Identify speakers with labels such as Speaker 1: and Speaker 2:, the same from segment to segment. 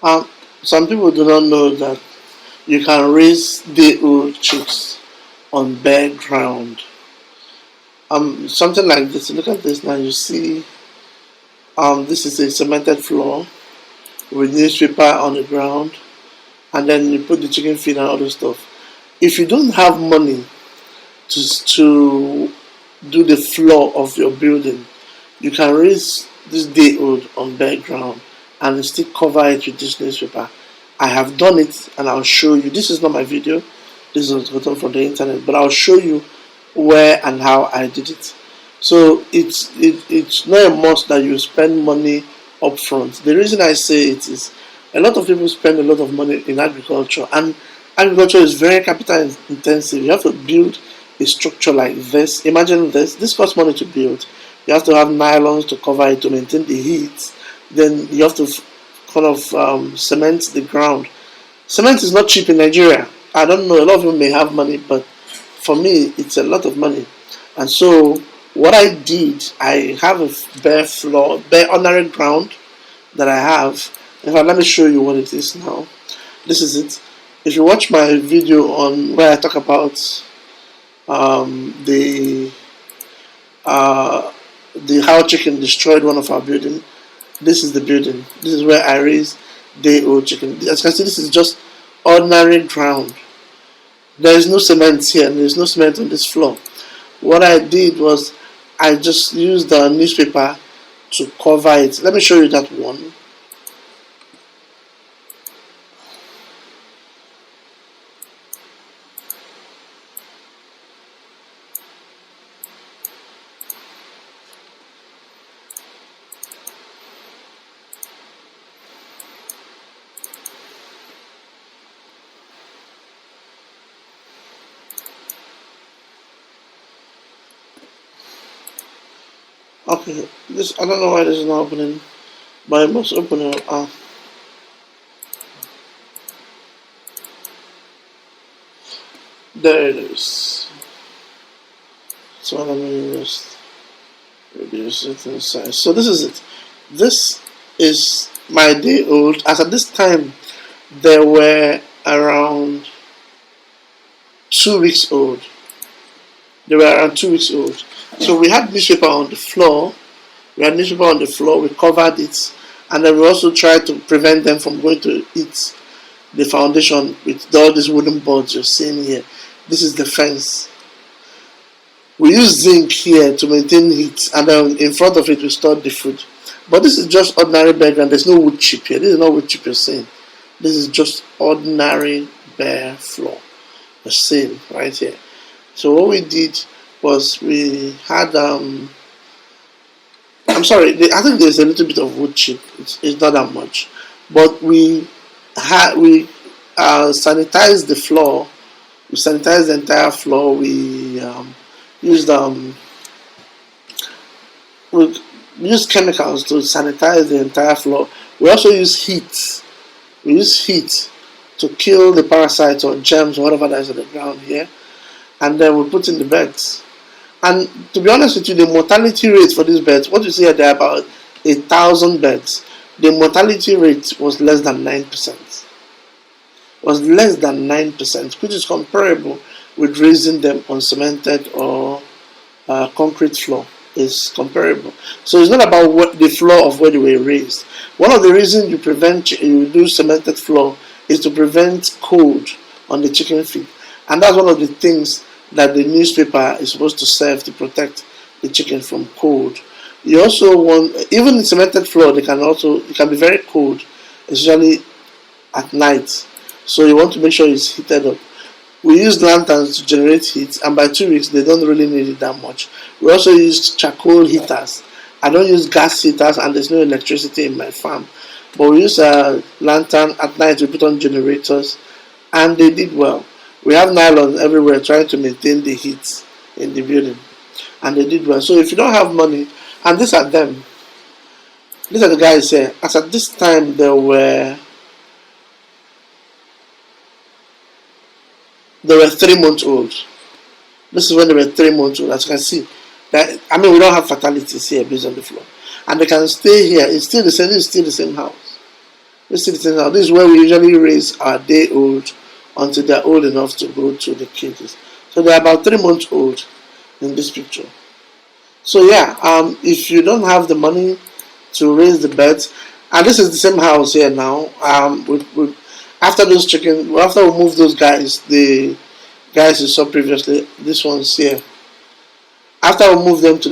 Speaker 1: Um, some people do not know that you can raise day-old chicks on bare ground. Something like this. Look at this now. You see, this is a cemented floor with newspaper on the ground, and then you put the chicken feed and all this stuff. If you don't have money to do the floor of your building, you can raise this day-old on bare ground and still cover it with this newspaper. I have done it, and I'll show you. This is not my video. This is gotten from the internet, but I'll show you where and how I did it. So it's not a must that you spend money upfront. The reason I say it is a lot of people spend a lot of money in agriculture, and agriculture is very capital intensive. You have to build a structure like this. Imagine this. This costs money to build. You have to have nylons to cover it to maintain the heat. Then you have to kind of cement the ground. Cement is not cheap in Nigeria. I don't know. A lot of you may have money, but for me, it's a lot of money. And so, what I did, I have a bare floor, bare ordinary ground that I have. In fact, let me show you what it is now. This is it. If you watch my video on where I talk about the how chicken destroyed one of our building, this is the building. This is where I raise day-old chicken. As you can see, this is just ordinary ground. There is no cement here. There is no cement on this floor. What I did was I just used the newspaper to cover it. Let me show you that one. Okay, this I don't know why this is not opening, but it must open it. There it is. So let me just reduce it in size. So this is it. This is my day-old. As at this time, there were around 2 weeks old. They were around 2 weeks old. So we had newspaper on the floor. We covered it, and then we also tried to prevent them from going to eat the foundation with all these wooden boards you're seeing here. This is the fence. We use zinc here to maintain heat, and then in front of it we stored the food. But this is just ordinary bare ground. There's no wood chip here. This is not wood chip you're seeing. This is just ordinary bare floor. The same right here. So what we did was we had I'm sorry, I think there's a little bit of wood chip. It's not that much, but we sanitized the floor. We sanitized the entire floor. We used chemicals to sanitize the entire floor. We also use heat. We use heat to kill the parasites or germs or whatever that's on the ground here, and then we put in the beds. And to be honest with you, the mortality rate for these beds, what you see here, there are about 1,000 beds. The mortality rate was less than 9%. Was less than 9%, which is comparable with raising them on cemented or concrete floor. Is comparable. So it's not about what the floor of where they were raised. One of the reasons you do cemented floor is to prevent cold on the chicken feed, and that's one of the things that the newspaper is supposed to serve to protect the chicken from cold. You also want, even in cemented floor, it can be very cold, especially at night. So you want to make sure it's heated up. We use lanterns to generate heat, and by 2 weeks they don't really need it that much. We also use charcoal heaters. I don't use gas heaters, and there's no electricity in my farm. But we use a lantern at night. We put on generators, and they did well. We have nylon everywhere trying to maintain the heat in the building, and they did well. So if you don't have money, and these are them. These are the guys here. As at this time, they were 3 months old. This is when they were 3 months old. As you can see, we don't have fatalities here based on the floor, and they can stay here. It's still the same. It's still the same house. Let's see the things now. This is where we usually raise our day old until they're old enough to go to the cages. So they're about 3 months old in this picture. So yeah, if you don't have the money to raise the birds, and this is the same house here now. After those chickens, after we move those guys, the guys you saw previously, this one's here. After we moved them to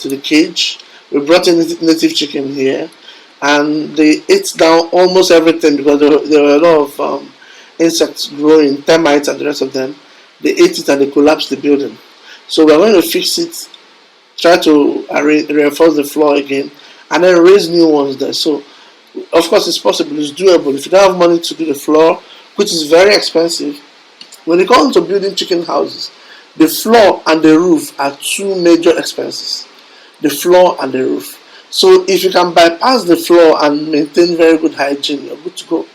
Speaker 1: the cage, we brought in native chicken here, and they ate down almost everything because there were a lot of insects growing, termites and the rest of them. They ate it and they collapsed the building. So we're going to fix it, try to reinforce the floor again, and then raise new ones there. So of course it's possible, it's doable. If you don't have money to do the floor, which is very expensive, when it comes to building chicken houses, the floor and the roof are two major expenses. The floor and the roof. So if you can bypass the floor and maintain very good hygiene, you're good to go.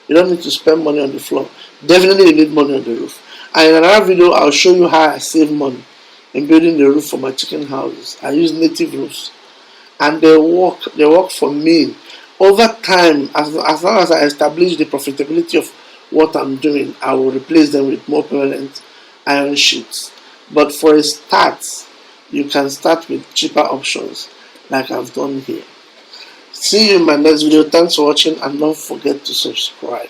Speaker 1: You don't need to spend money on the floor. Definitely you need money on the roof. And in another video, I'll show you how I save money in building the roof for my chicken houses. I use native roofs, and they work for me. Over time, as long as I establish the profitability of what I'm doing, I will replace them with more permanent iron sheets. But for a start, you can start with cheaper options like I've done here. See you in my next video. Thanks for watching, and don't forget to subscribe.